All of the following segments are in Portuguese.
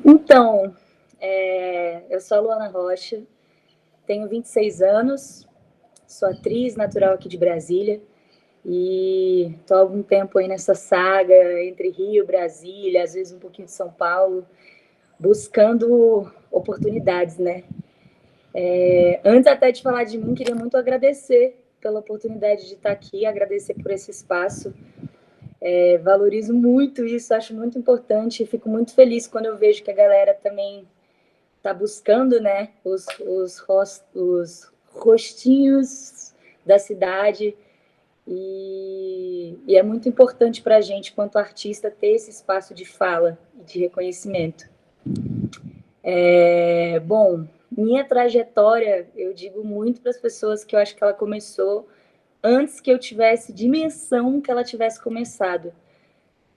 Então, eu sou a Luana Rocha, tenho 26 anos, sou atriz natural aqui de Brasília e estou há algum tempo aí nessa saga entre Rio, Brasília, às vezes um pouquinho de São Paulo, buscando oportunidades, né? Antes até de falar de mim, queria muito agradecer pela oportunidade de estar aqui, agradecer por esse espaço. Valorizo muito isso, acho muito importante e fico muito feliz quando eu vejo que a galera também está buscando, né, os rostinhos da cidade e é muito importante para a gente, quanto artista, ter esse espaço de fala e de reconhecimento. Bom, minha trajetória, eu digo muito para as pessoas que eu acho que ela começou antes que eu tivesse dimensão que ela tivesse começado.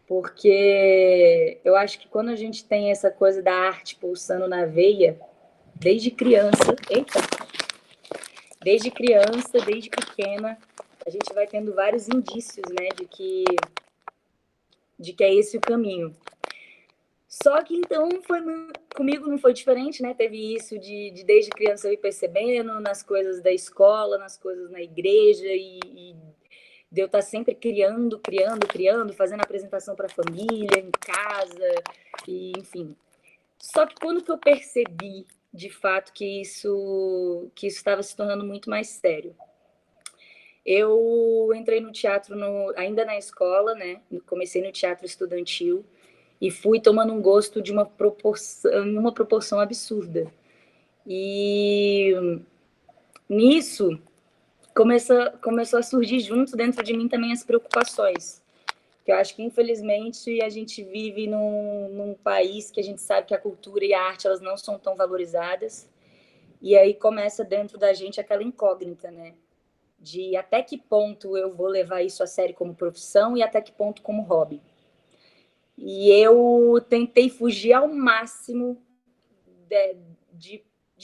Porque eu acho que quando a gente tem essa coisa da arte pulsando na veia, desde criança, desde pequena, a gente vai tendo vários indícios, né, de que é esse o caminho. Só que então comigo não foi diferente, né? Teve isso de desde criança eu ir percebendo nas coisas da escola, nas coisas na igreja e de eu estar sempre criando, fazendo apresentação para a família, em casa, e enfim. Só que quando que eu percebi, de fato, que isso estava se tornando muito mais sério? Eu entrei no teatro ainda na escola, né? Comecei no teatro estudantil e fui tomando um gosto de uma proporção absurda. E nisso começou a surgir junto dentro de mim também as preocupações. Que eu acho que, infelizmente, a gente vive num país que a gente sabe que a cultura e a arte elas não são tão valorizadas. E aí começa dentro da gente aquela incógnita, né? De até que ponto eu vou levar isso a sério como profissão e até que ponto como hobby. E eu tentei fugir ao máximo de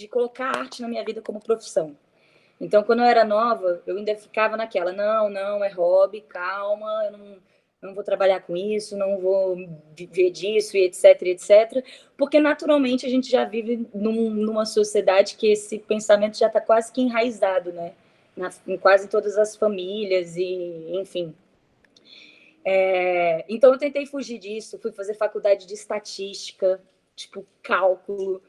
colocar arte na minha vida como profissão. Então, quando eu era nova, eu ainda ficava naquela, não, é hobby, calma, eu não vou trabalhar com isso, não vou viver disso, e etc, porque naturalmente a gente já vive numa sociedade que esse pensamento já está quase que enraizado, né? Em quase todas as famílias, e enfim. Então, eu tentei fugir disso, fui fazer faculdade de estatística, tipo, cálculo.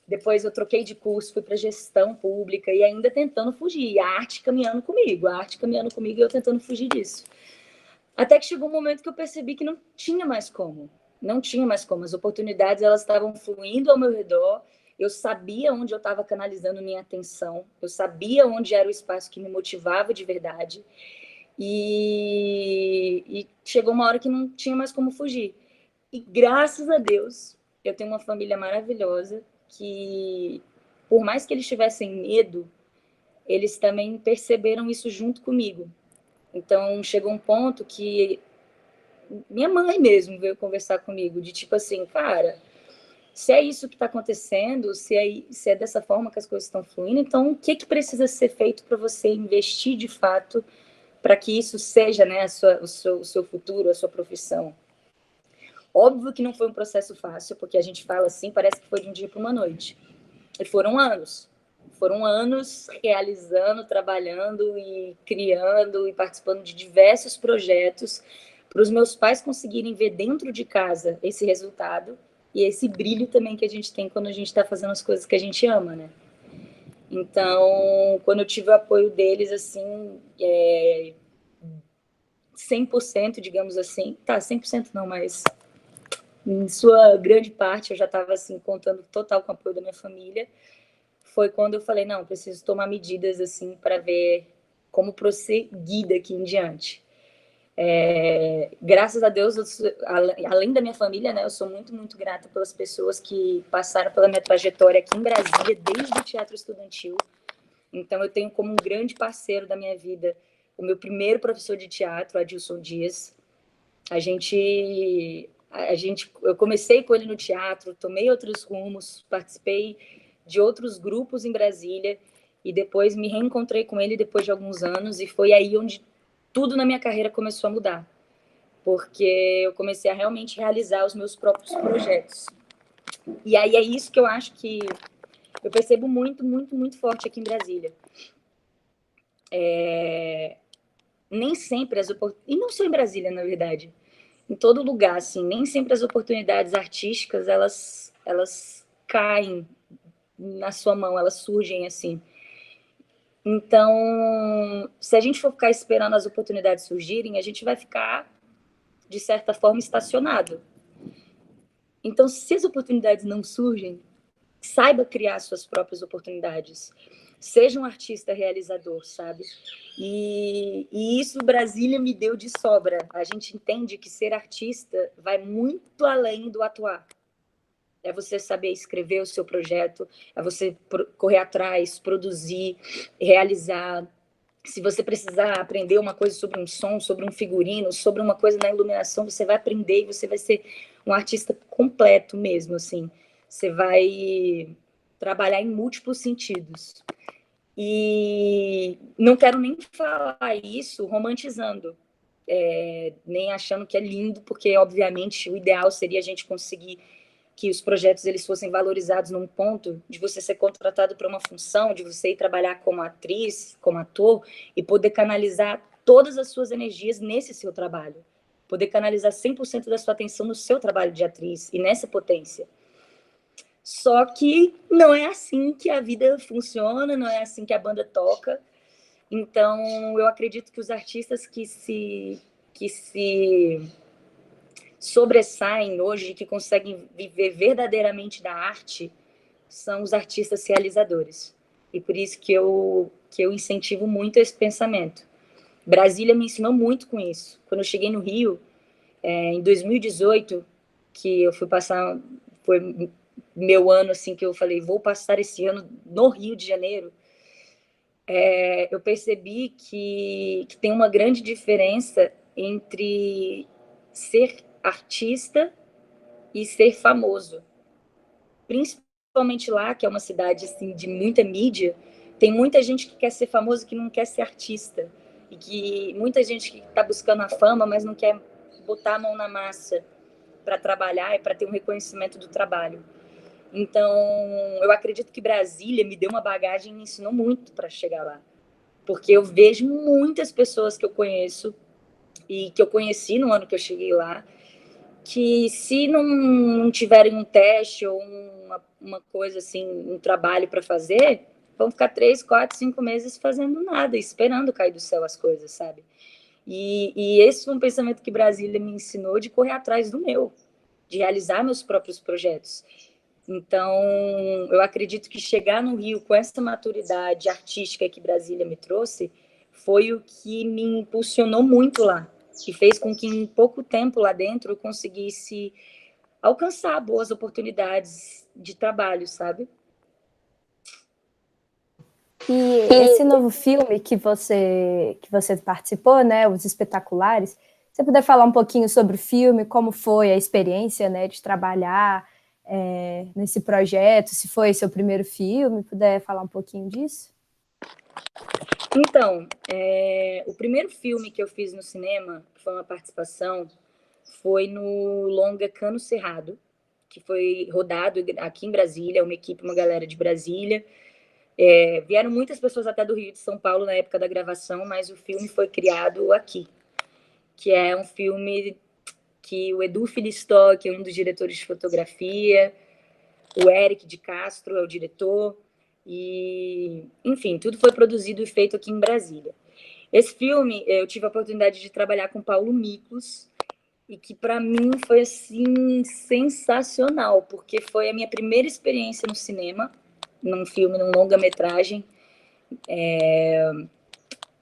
Depois eu troquei de curso, fui para gestão pública e ainda tentando fugir. E a arte caminhando comigo e eu tentando fugir disso. Até que chegou um momento que eu percebi que não tinha mais como. Não tinha mais como. As oportunidades elas estavam fluindo ao meu redor. Eu sabia onde eu estava canalizando minha atenção. Eu sabia onde era o espaço que me motivava de verdade. E chegou uma hora que não tinha mais como fugir. E graças a Deus, eu tenho uma família maravilhosa que, por mais que eles tivessem medo, eles também perceberam isso junto comigo. Então, chegou um ponto que minha mãe mesmo veio conversar comigo, de tipo assim, cara, se é isso que está acontecendo, se é dessa forma que as coisas estão fluindo, então o que precisa ser feito para você investir de fato para que isso seja, né, o seu futuro, a sua profissão? Óbvio que não foi um processo fácil, porque a gente fala assim, parece que foi de um dia para uma noite. E foram anos realizando, trabalhando e criando e participando de diversos projetos para os meus pais conseguirem ver dentro de casa esse resultado e esse brilho também que a gente tem quando a gente está fazendo as coisas que a gente ama, né? Então, quando eu tive o apoio deles, assim, 100%, digamos assim, 100% não, mas em sua grande parte eu já estava assim contando total com o apoio da minha família. Foi quando eu falei, não, preciso tomar medidas assim para ver como prosseguir daqui em diante. Graças a Deus, além da minha família, né, eu sou muito, muito grata pelas pessoas que passaram pela minha trajetória aqui em Brasília, desde o teatro estudantil. Então, eu tenho como um grande parceiro da minha vida o meu primeiro professor de teatro, Adilson Dias. Eu comecei com ele no teatro, tomei outros rumos, participei de outros grupos em Brasília e depois me reencontrei com ele depois de alguns anos e foi aí onde tudo na minha carreira começou a mudar, porque eu comecei a realmente realizar os meus próprios projetos. E aí é isso que eu acho que eu percebo muito, muito, muito forte aqui em Brasília. Nem sempre as oportunidades... E não só em Brasília, na verdade. Em todo lugar, assim, nem sempre as oportunidades artísticas, elas caem na sua mão, elas surgem assim. Então, se a gente for ficar esperando as oportunidades surgirem, a gente vai ficar, de certa forma, estacionado. Então, se as oportunidades não surgem, saiba criar suas próprias oportunidades. Seja um artista realizador, sabe? E isso Brasília me deu de sobra. A gente entende que ser artista vai muito além do atuar. É você saber escrever o seu projeto, é você correr atrás, produzir, realizar. Se você precisar aprender uma coisa sobre um som, sobre um figurino, sobre uma coisa na iluminação, você vai aprender e você vai ser um artista completo mesmo, assim. Você vai trabalhar em múltiplos sentidos. E não quero nem falar isso romantizando, nem achando que é lindo, porque, obviamente, o ideal seria a gente conseguir que os projetos eles fossem valorizados num ponto de você ser contratado para uma função, de você ir trabalhar como atriz, como ator, e poder canalizar todas as suas energias nesse seu trabalho. Poder canalizar 100% da sua atenção no seu trabalho de atriz e nessa potência. Só que não é assim que a vida funciona, não é assim que a banda toca. Então, eu acredito que os artistas que se sobressaem hoje, que conseguem viver verdadeiramente da arte, são os artistas realizadores. E por isso que eu incentivo muito esse pensamento. Brasília me ensinou muito com isso. Quando eu cheguei no Rio, em 2018, que eu fui passar, foi meu ano assim que eu falei, vou passar esse ano no Rio de Janeiro, eu percebi que tem uma grande diferença entre ser artista e ser famoso. Principalmente lá, que é uma cidade assim, de muita mídia, tem muita gente que quer ser famoso que não quer ser artista. E que muita gente que está buscando a fama, mas não quer botar a mão na massa para trabalhar e para ter um reconhecimento do trabalho. Então, eu acredito que Brasília me deu uma bagagem e me ensinou muito para chegar lá. Porque eu vejo muitas pessoas que eu conheço e que eu conheci no ano que eu cheguei lá, que se não tiverem um teste ou uma coisa assim, um trabalho para fazer, vão ficar 3, 4, 5 meses fazendo nada, esperando cair do céu as coisas, sabe? E esse foi um pensamento que Brasília me ensinou de correr atrás do meu, de realizar meus próprios projetos. Então, eu acredito que chegar no Rio com essa maturidade artística que Brasília me trouxe foi o que me impulsionou muito lá, que fez com que em pouco tempo lá dentro eu conseguisse alcançar boas oportunidades de trabalho, sabe? E esse novo filme que você participou, né, Os Espetaculares, se você puder falar um pouquinho sobre o filme, como foi a experiência, né, de trabalhar nesse projeto, se foi seu primeiro filme, puder falar um pouquinho disso? Então, o primeiro filme que eu fiz no cinema, que foi uma participação, foi no longa Cano Cerrado, que foi rodado aqui em Brasília, uma equipe, uma galera de Brasília. Vieram muitas pessoas até do Rio de São Paulo na época da gravação, mas o filme foi criado aqui, que é um filme que o Edu Filistock é um dos diretores de fotografia, o Eric de Castro é o diretor, e, enfim, tudo foi produzido e feito aqui em Brasília. Esse filme, eu tive a oportunidade de trabalhar com Paulo Miklos, e que para mim foi assim sensacional, porque foi a minha primeira experiência no cinema, num filme, num longa-metragem,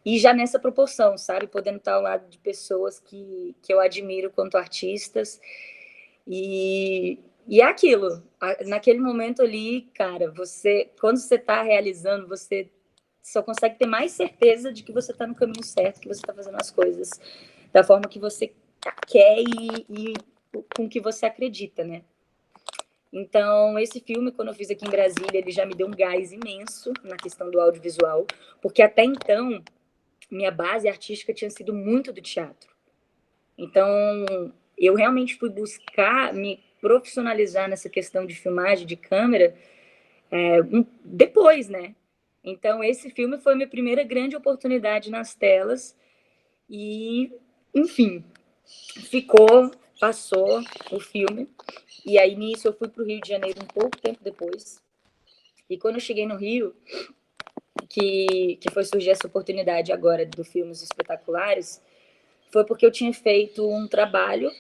e já nessa proporção, sabe? Podendo estar ao lado de pessoas que eu admiro quanto artistas. E é aquilo. Naquele momento ali, cara, quando você está realizando, você só consegue ter mais certeza de que você está no caminho certo, que você está fazendo as coisas da forma que você quer e com que você acredita, né? Então, esse filme, quando eu fiz aqui em Brasília, ele já me deu um gás imenso na questão do audiovisual, porque até então minha base artística tinha sido muito do teatro. Então, eu realmente fui buscar me profissionalizar nessa questão de filmagem, de câmera, depois, né? Então, esse filme foi minha primeira grande oportunidade nas telas e, enfim, passou o filme. E aí, nisso, eu fui para o Rio de Janeiro um pouco tempo depois. E quando eu cheguei no Rio, que foi surgir essa oportunidade agora do Filmes Espetaculares, foi porque eu tinha feito um trabalho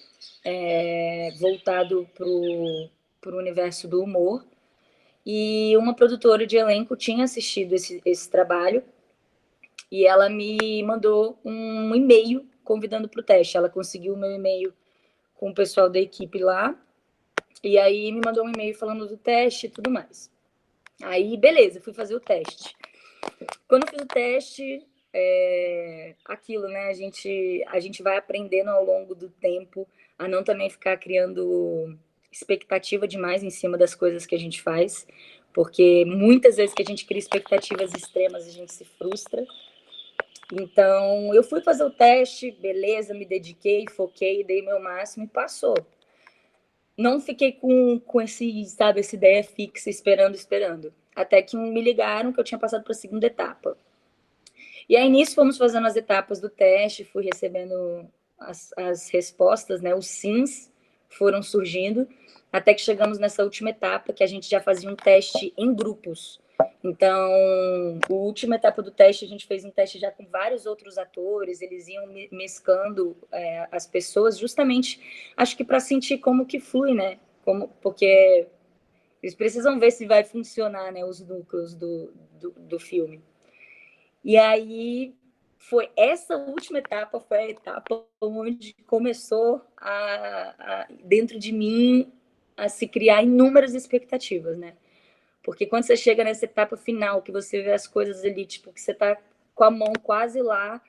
voltado para o universo do humor, e uma produtora de elenco tinha assistido esse trabalho e ela me mandou um e-mail convidando para o teste. Ela conseguiu o meu e-mail com o pessoal da equipe lá, e aí me mandou um e-mail falando do teste e tudo mais. Aí, beleza, fui fazer o teste. Quando eu fiz o teste, aquilo, né? A gente vai aprendendo ao longo do tempo a não também ficar criando expectativa demais em cima das coisas que a gente faz, porque muitas vezes que a gente cria expectativas extremas, a gente se frustra. Então, eu fui fazer o teste, beleza, me dediquei, foquei, dei meu máximo e passou. Não fiquei com essa ideia fixa, esperando. Até que me ligaram que eu tinha passado para a segunda etapa. E aí, nisso, fomos fazendo as etapas do teste, fui recebendo as respostas, né? Os sims foram surgindo, até que chegamos nessa última etapa, que a gente já fazia um teste em grupos. Então, a última etapa do teste, a gente fez um teste já com vários outros atores, eles iam mesclando as pessoas, justamente, acho que para sentir como que flui, né? Porque eles precisam ver se vai funcionar, né, os núcleos do filme. E aí, essa última etapa foi a etapa onde começou dentro de mim a se criar inúmeras expectativas, né? Porque quando você chega nessa etapa final, que você vê as coisas ali, tipo, que você tá com a mão quase lá,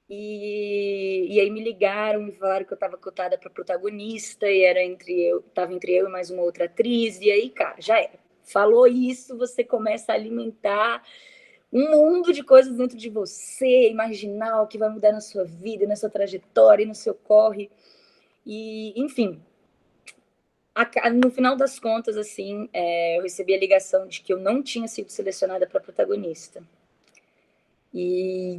e aí me ligaram, me falaram que eu estava cotada para protagonista, e estava entre eu e mais uma outra atriz, e aí, cara, já era. Falou isso, você começa a alimentar um mundo de coisas dentro de você, imaginar o que vai mudar na sua vida, na sua trajetória, no seu corre. E, enfim, no final das contas, assim, eu recebi a ligação de que eu não tinha sido selecionada para protagonista. E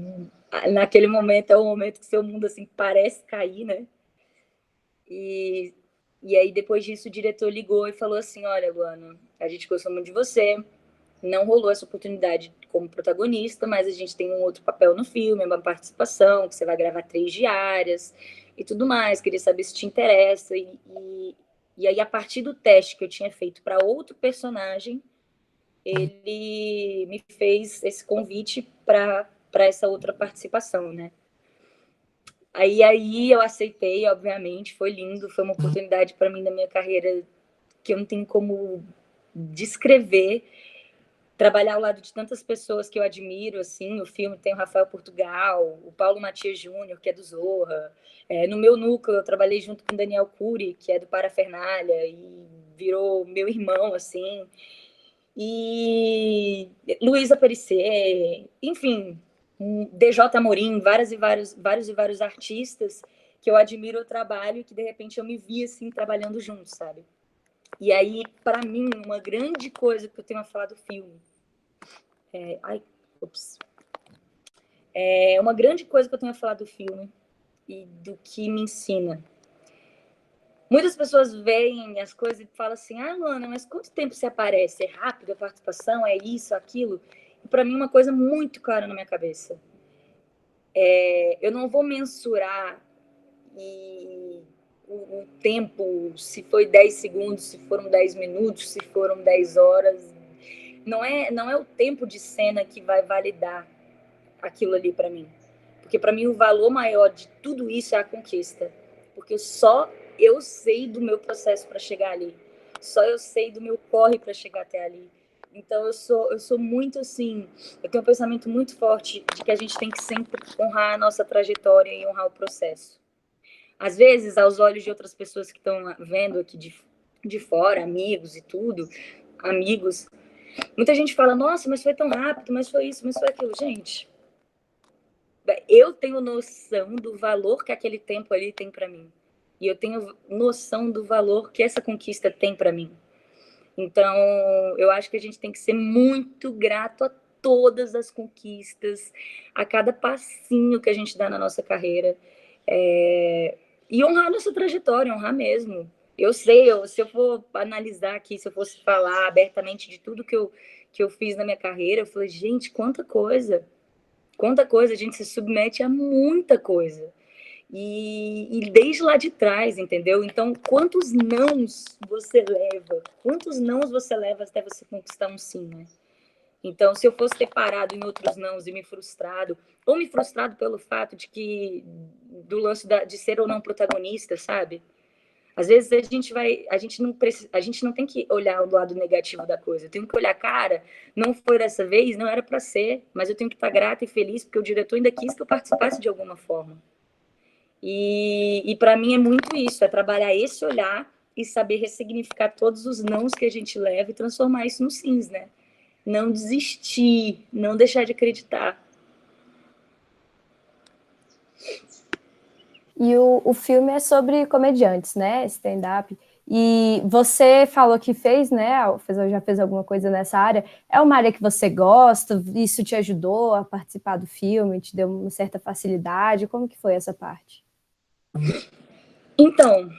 naquele momento é o momento que seu mundo assim parece cair, né? E aí depois disso o diretor ligou e falou assim: olha, Luana, a gente gostou muito de você, não rolou essa oportunidade como protagonista, mas a gente tem um outro papel no filme, uma participação, que você vai gravar 3 diárias e tudo mais. Queria saber se te interessa. E aí, a partir do teste que eu tinha feito para outro personagem, ele me fez esse convite para essa outra participação, né? Aí eu aceitei, obviamente, foi lindo, foi uma oportunidade para mim na minha carreira que eu não tenho como descrever. Trabalhar ao lado de tantas pessoas que eu admiro, assim, o filme tem o Rafael Portugal, o Paulo Matias Júnior, que é do Zorra. No meu núcleo, eu trabalhei junto com o Daniel Cury, que é do Parafernália, e virou meu irmão, assim. E Luísa Perissé, enfim, DJ Amorim, vários artistas que eu admiro o trabalho e que, de repente, eu me vi, assim, trabalhando juntos, sabe? E aí, para mim, uma grande coisa que eu tenho a falar do filme uma grande coisa que eu tenho a falar do filme e do que me ensina. Muitas pessoas veem as coisas e falam assim: ah, Luana, mas quanto tempo você aparece? É rápido a participação? É isso, aquilo? E para mim, uma coisa muito clara na minha cabeça. Eu não vou mensurar o tempo, se foi 10 segundos, se foram 10 minutos, se foram 10 horas. Não é o tempo de cena que vai validar aquilo ali para mim. Porque para mim o valor maior de tudo isso é a conquista. Porque só eu sei do meu processo para chegar ali. Só eu sei do meu corre para chegar até ali. Então eu sou muito assim, eu tenho um pensamento muito forte de que a gente tem que sempre honrar a nossa trajetória e honrar o processo. Às vezes, aos olhos de outras pessoas que estão vendo aqui de fora, amigos e tudo, amigos, muita gente fala: nossa, mas foi tão rápido, mas foi isso, mas foi aquilo. Gente, eu tenho noção do valor que aquele tempo ali tem para mim. e eu tenho noção do valor que essa conquista tem para mim. Então, eu acho que a gente tem que ser muito grato a todas as conquistas, a cada passinho que a gente dá na nossa carreira, e honrar a nossa trajetória, honrar mesmo. Eu sei, se eu for analisar aqui, se eu fosse falar abertamente de tudo que eu fiz na minha carreira, eu falei, gente, quanta coisa, a gente se submete a muita coisa. E desde lá de trás, entendeu? Então, quantos nãos você leva? Quantos nãos você leva até você conquistar um sim, né? Então, se eu fosse ter parado em outros nãos e me frustrado, ou me frustrado pelo fato do lance de ser ou não protagonista, sabe? Às vezes a gente não tem que olhar o lado negativo da coisa. Eu tenho que olhar, cara, não foi dessa vez, não era para ser, mas eu tenho que estar grata e feliz porque o diretor ainda quis que eu participasse de alguma forma. E para mim é muito isso, é trabalhar esse olhar e saber ressignificar todos os nãos que a gente leva e transformar isso no sims, né? Não desistir, não deixar de acreditar. E o filme é sobre comediantes, né? Stand-up. E você falou que fez, né? Já fez alguma coisa nessa área. É uma área que você gosta? Isso te ajudou a participar do filme? Te deu uma certa facilidade? Como que foi essa parte? Então,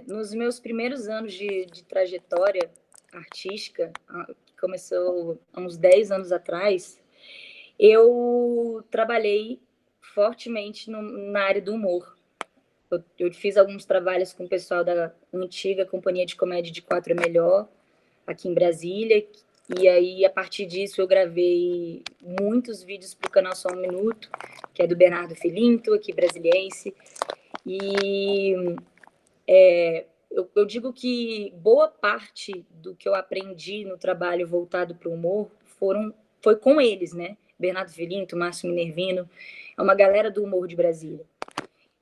nos meus primeiros anos de trajetória artística, que começou há uns 10 anos atrás, eu trabalhei fortemente na área do humor. Eu fiz alguns trabalhos com o pessoal da antiga Companhia de Comédia de Quatro é Melhor, aqui em Brasília, e aí, a partir disso, eu gravei muitos vídeos para o canal Só Um Minuto, que é do Bernardo Filinto, aqui brasiliense, e eu digo que boa parte do que eu aprendi no trabalho voltado para o humor foi com eles, né? Bernardo Filinto, Márcio Minervino, é uma galera do humor de Brasília.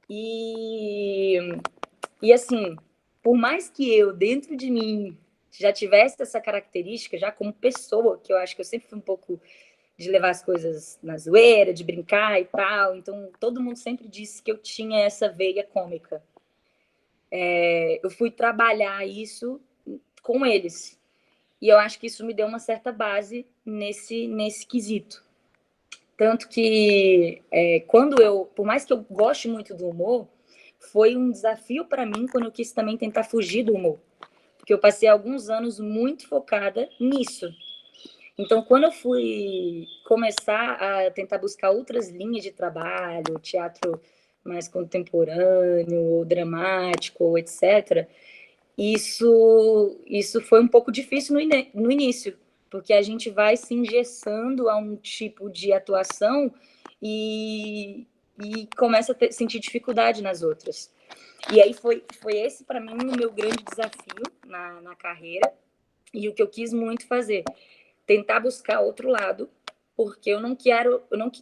E assim, por mais que eu, dentro de mim, já tivesse essa característica, já como pessoa, que eu acho que eu sempre fui um pouco de levar as coisas na zoeira, de brincar e tal, então todo mundo sempre disse que eu tinha essa veia cômica. Eu fui trabalhar isso com eles. E eu acho que isso me deu uma certa base nesse quesito. Tanto que, por mais que eu goste muito do humor, foi um desafio para mim quando eu quis também tentar fugir do humor. Porque eu passei alguns anos muito focada nisso. Então, quando eu fui começar a tentar buscar outras linhas de trabalho, teatro mais contemporâneo, ou dramático, ou etc., isso foi um pouco difícil no início, porque a gente vai se engessando a um tipo de atuação e começa a sentir dificuldade nas outras. E aí foi esse, para mim, o meu grande desafio na carreira e o que eu quis muito fazer. Tentar buscar outro lado, porque eu não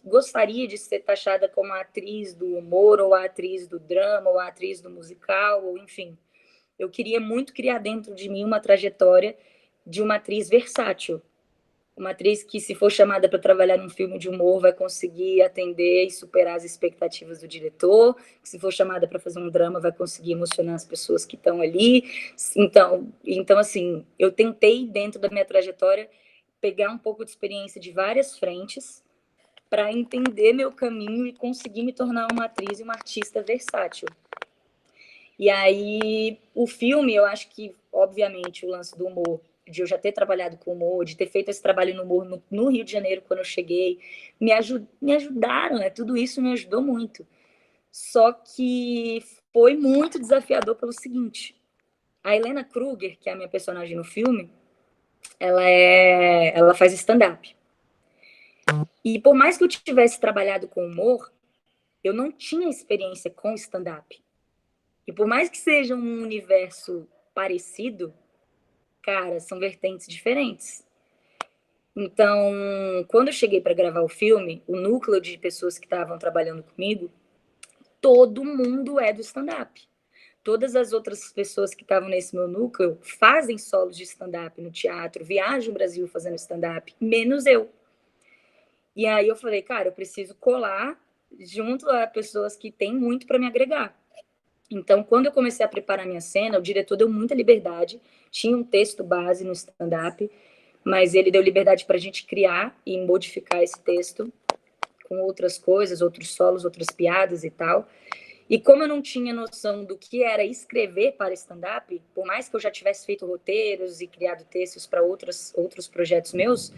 gostaria de ser taxada como a atriz do humor, ou a atriz do drama, ou a atriz do musical, ou enfim. Eu queria muito criar dentro de mim uma trajetória de uma atriz versátil. Uma atriz que, se for chamada para trabalhar num filme de humor, vai conseguir atender e superar as expectativas do diretor. Se for chamada para fazer um drama, vai conseguir emocionar as pessoas que estão ali. Então, assim, eu tentei, dentro da minha trajetória, pegar um pouco de experiência de várias frentes para entender meu caminho e conseguir me tornar uma atriz e uma artista versátil. E aí, o filme, eu acho que, obviamente, o lance do humor, de eu já ter trabalhado com humor, de ter feito esse trabalho no humor no Rio de Janeiro, quando eu cheguei, me ajudaram, né? Tudo isso me ajudou muito. Só que foi muito desafiador pelo seguinte: a Helena Kruger, que é a minha personagem no filme, ela faz stand-up. E por mais que eu tivesse trabalhado com humor, eu não tinha experiência com stand-up. E por mais que seja um universo parecido, cara, são vertentes diferentes. Então, quando eu cheguei para gravar o filme, o núcleo de pessoas que estavam trabalhando comigo, todo mundo é do stand-up. Todas as outras pessoas que estavam nesse meu núcleo fazem solos de stand-up no teatro, viajam o Brasil fazendo stand-up, menos eu. E aí eu falei, cara, eu preciso colar junto a pessoas que têm muito para me agregar. Então, quando eu comecei a preparar minha cena, o diretor deu muita liberdade, tinha um texto base no stand-up, mas ele deu liberdade para a gente criar e modificar esse texto com outras coisas, outros solos, outras piadas e tal. E como eu não tinha noção do que era escrever para stand-up, por mais que eu já tivesse feito roteiros e criado textos para outros projetos meus,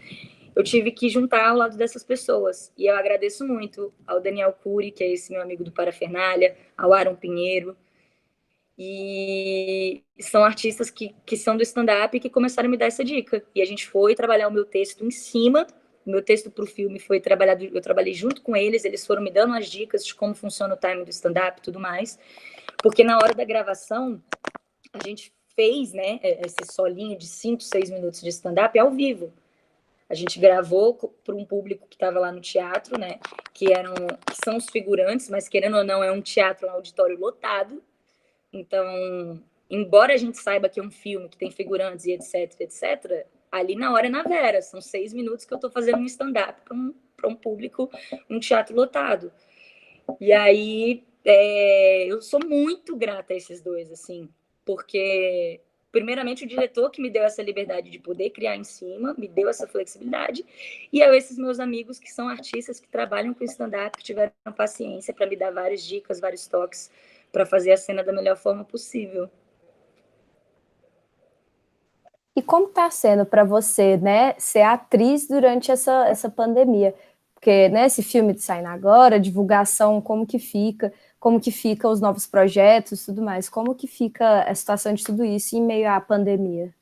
eu tive que juntar ao lado dessas pessoas. E eu agradeço muito ao Daniel Cury, que é esse meu amigo do Parafernália, ao Aaron Pinheiro, e são artistas que são do stand-up e que começaram a me dar essa dica. E a gente foi trabalhar o meu texto em cima. O meu texto para o filme foi trabalhado, eu trabalhei junto com eles foram me dando as dicas de como funciona o timing do stand-up e tudo mais. Porque na hora da gravação, a gente fez, né, esse solinho de 5, 6 minutos de stand-up ao vivo. A gente gravou para um público que estava lá no teatro, né, que são os figurantes, mas querendo ou não, é um teatro, um auditório lotado. Então, embora a gente saiba que é um filme que tem figurantes e etc, etc, ali na hora é na vera. São 6 minutos que eu estou fazendo um stand-up para um público, um teatro lotado. E aí, eu sou muito grata a esses dois, assim, porque, primeiramente, o diretor que me deu essa liberdade de poder criar em cima, me deu essa flexibilidade, e esses meus amigos que são artistas que trabalham com stand-up, que tiveram paciência para me dar várias dicas, vários toques, para fazer a cena da melhor forma possível. E como está sendo para você, né, ser atriz durante essa pandemia? Porque, né, esse filme saindo agora, divulgação, como que fica os novos projetos, tudo mais, como que fica a situação de tudo isso em meio à pandemia?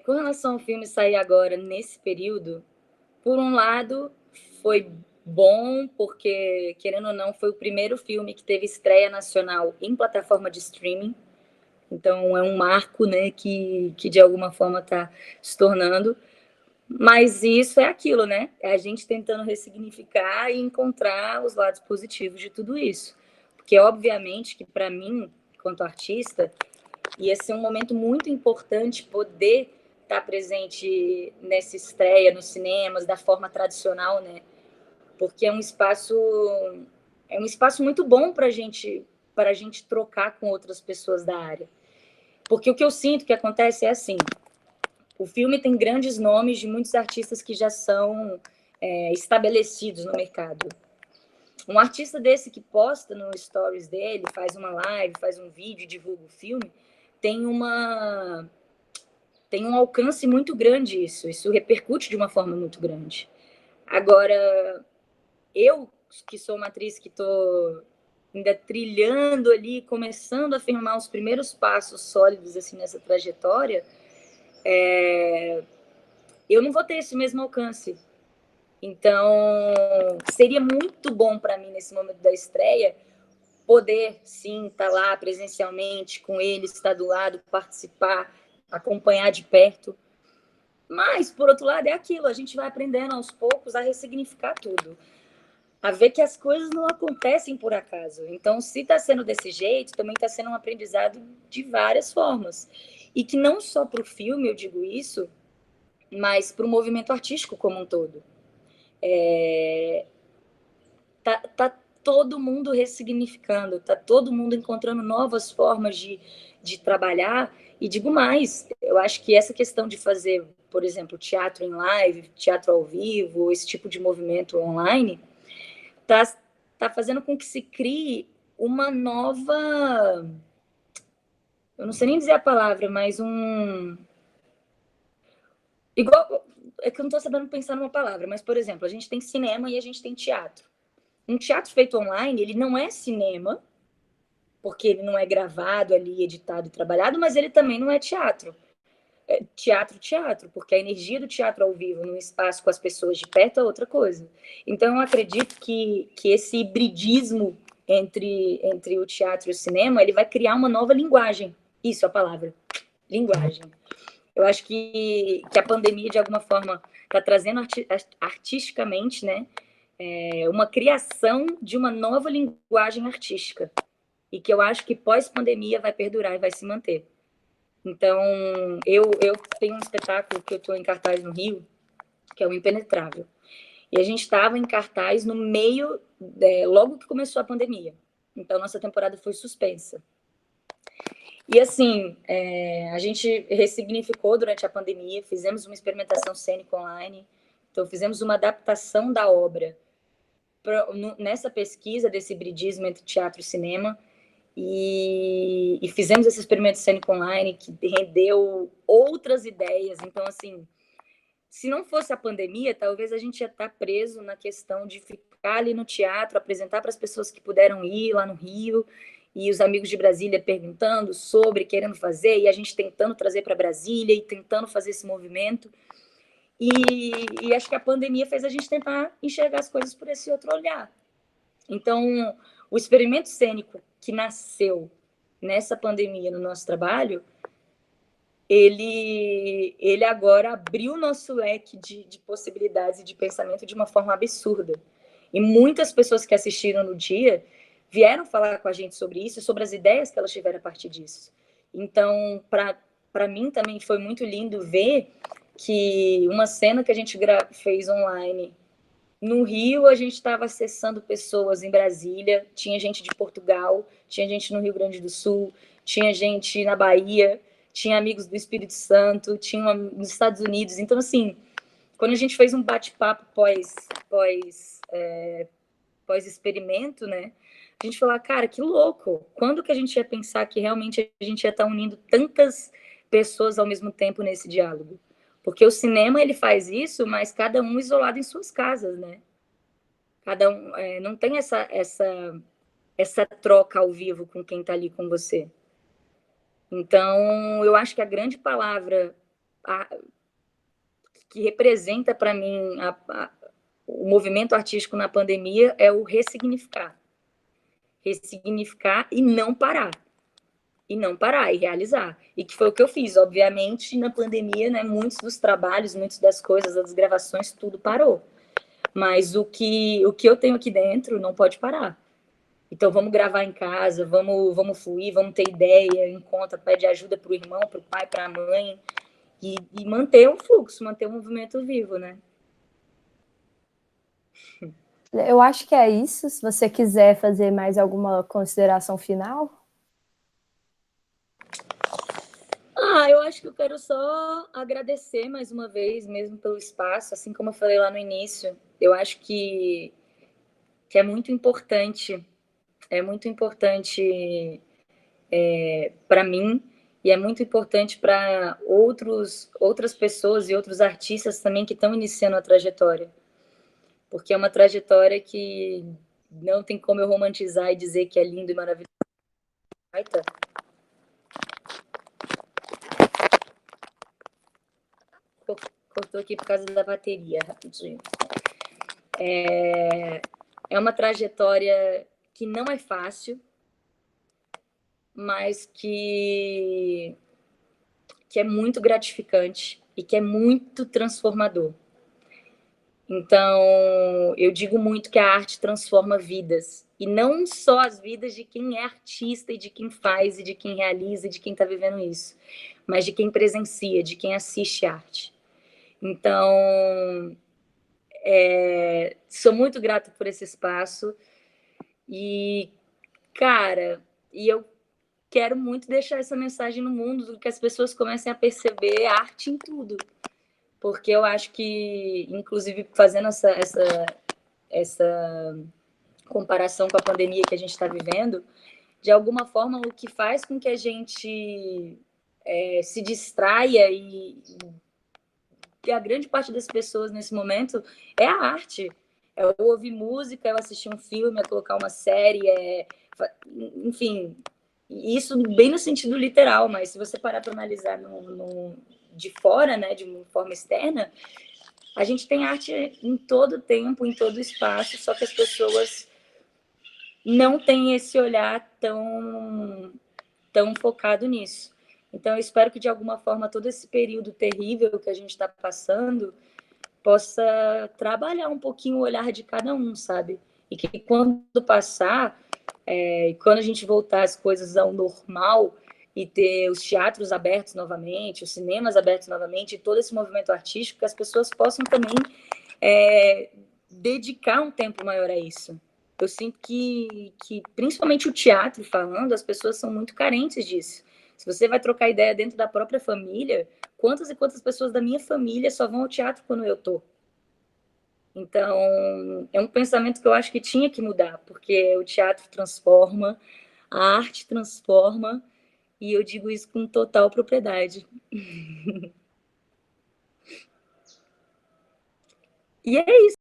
Com relação ao filme sair agora, nesse período, por um lado, foi bom, porque, querendo ou não, foi o primeiro filme que teve estreia nacional em plataforma de streaming. Então, é um marco, né, que de alguma forma está se tornando. Mas isso é aquilo, né? É a gente tentando ressignificar e encontrar os lados positivos de tudo isso. Porque, obviamente, que para mim, enquanto artista, ia ser um momento muito importante poder estar presente nessa estreia nos cinemas da forma tradicional, né? Porque é um espaço muito bom para a gente trocar com outras pessoas da área. Porque o que eu sinto que acontece é assim, o filme tem grandes nomes de muitos artistas que já são estabelecidos no mercado. Um artista desse que posta no stories dele, faz uma live, faz um vídeo, divulga o filme, tem um alcance muito grande isso repercute de uma forma muito grande. Agora, eu, que sou uma atriz que estou ainda trilhando ali, começando a firmar os primeiros passos sólidos assim nessa trajetória, eu não vou ter esse mesmo alcance. Então, seria muito bom para mim, nesse momento da estreia, poder, sim, estar lá presencialmente com eles, estar do lado, participar, acompanhar de perto. Mas, por outro lado, é aquilo, a gente vai aprendendo aos poucos a ressignificar tudo, a ver que as coisas não acontecem por acaso. Então, se está sendo desse jeito, também está sendo um aprendizado de várias formas. E que não só para o filme, eu digo isso, mas para o movimento artístico como um todo. Tá todo mundo ressignificando, tá todo mundo encontrando novas formas de trabalhar. E digo mais, eu acho que essa questão de fazer, por exemplo, teatro em live, teatro ao vivo, esse tipo de movimento online, tá fazendo com que se crie uma nova, eu não sei nem dizer a palavra, mas igual, é que eu não estou sabendo pensar numa palavra, mas, por exemplo, a gente tem cinema e a gente tem teatro. Um teatro feito online, ele não é cinema, porque ele não é gravado ali, editado e trabalhado, mas ele também não é teatro. É teatro, porque a energia do teatro ao vivo, num espaço com as pessoas de perto, é outra coisa. Então, eu acredito que esse hibridismo entre o teatro e o cinema, ele vai criar uma nova linguagem. Isso é a palavra, linguagem. Eu acho que a pandemia, de alguma forma, está trazendo artisticamente, né, uma criação de uma nova linguagem artística. E que eu acho que pós-pandemia vai perdurar e vai se manter. Então, eu tenho um espetáculo que eu estou em cartaz no Rio, que é o Impenetrável. E a gente estava em cartaz no meio, logo que começou a pandemia. Então, nossa temporada foi suspensa. E, assim, a gente ressignificou durante a pandemia, fizemos uma experimentação cênica online, então fizemos uma adaptação da obra nessa pesquisa desse hibridismo entre teatro e cinema, e fizemos esse experimento cênico online que rendeu outras ideias. Então, assim, se não fosse a pandemia, talvez a gente ia estar preso na questão de ficar ali no teatro, apresentar para as pessoas que puderam ir lá no Rio, e os amigos de Brasília perguntando sobre, querendo fazer, e a gente tentando trazer para Brasília e tentando fazer esse movimento. E acho que a pandemia fez a gente tentar enxergar as coisas por esse outro olhar. Então, o experimento cênico que nasceu nessa pandemia no nosso trabalho, ele agora abriu o nosso leque de possibilidades e de pensamento de uma forma absurda. E muitas pessoas que assistiram no dia vieram falar com a gente sobre isso, sobre as ideias que elas tiveram a partir disso. Então, para mim também foi muito lindo ver que uma cena que a gente fez online no Rio, a gente estava acessando pessoas em Brasília, tinha gente de Portugal, tinha gente no Rio Grande do Sul, tinha gente na Bahia, tinha amigos do Espírito Santo, tinha nos Estados Unidos. Então, assim, quando a gente fez um bate-papo pós-experimento, né? A gente falou, cara, que louco! Quando que a gente ia pensar que realmente a gente ia estar unindo tantas pessoas ao mesmo tempo nesse diálogo? Porque o cinema, ele faz isso, mas cada um isolado em suas casas, né? Cada um não tem essa troca ao vivo com quem está ali com você. Então, eu acho que a grande palavra que representa para mim o movimento artístico na pandemia é o ressignificar. Ressignificar e não parar. E não parar, e realizar. E que foi o que eu fiz. Obviamente, na pandemia, né, muitos dos trabalhos, muitas das coisas, das gravações, tudo parou. Mas o que eu tenho aqui dentro não pode parar. Então, vamos gravar em casa, vamos fluir, vamos ter ideia, encontra, pede ajuda para o irmão, para o pai, para a mãe, e manter o fluxo, manter o movimento vivo, né? Eu acho que é isso. Se você quiser fazer mais alguma consideração final. Eu acho que eu quero só agradecer mais uma vez, mesmo pelo espaço, assim como eu falei lá no início. Eu acho que é muito importante para mim, e é muito importante para outras pessoas e outros artistas também que estão iniciando a trajetória. Porque é uma trajetória que não tem como eu romantizar e dizer que é lindo e maravilhoso. Eita. Cortou aqui por causa da bateria, rapidinho. É uma trajetória que não é fácil, mas que é muito gratificante e que é muito transformador. Então, eu digo muito que a arte transforma vidas. E não só as vidas de quem é artista e de quem faz e de quem realiza e de quem está vivendo isso, mas de quem presencia, de quem assiste arte. Então, sou muito grata por esse espaço. E, cara, eu quero muito deixar essa mensagem no mundo, que as pessoas comecem a perceber arte em tudo. Porque eu acho que, inclusive, fazendo essa comparação com a pandemia que a gente está vivendo, de alguma forma, o que faz com que a gente se distraia e a grande parte das pessoas nesse momento é a arte. É eu ouvir música, eu assistir um filme, é colocar uma série, enfim, isso bem no sentido literal, mas se você parar para analisar de fora, né, de uma forma externa, a gente tem arte em todo tempo, em todo espaço, só que as pessoas não têm esse olhar tão focado nisso. Então, eu espero que, de alguma forma, todo esse período terrível que a gente está passando possa trabalhar um pouquinho o olhar de cada um, sabe? E que quando passar, quando a gente voltar as coisas ao normal e ter os teatros abertos novamente, os cinemas abertos novamente, e todo esse movimento artístico, que as pessoas possam também dedicar um tempo maior a isso. Eu sinto que principalmente o teatro falando, as pessoas são muito carentes disso. Se você vai trocar ideia dentro da própria família, quantas e quantas pessoas da minha família só vão ao teatro quando eu tô? Então, é um pensamento que eu acho que tinha que mudar, porque o teatro transforma, a arte transforma, e eu digo isso com total propriedade. E é isso.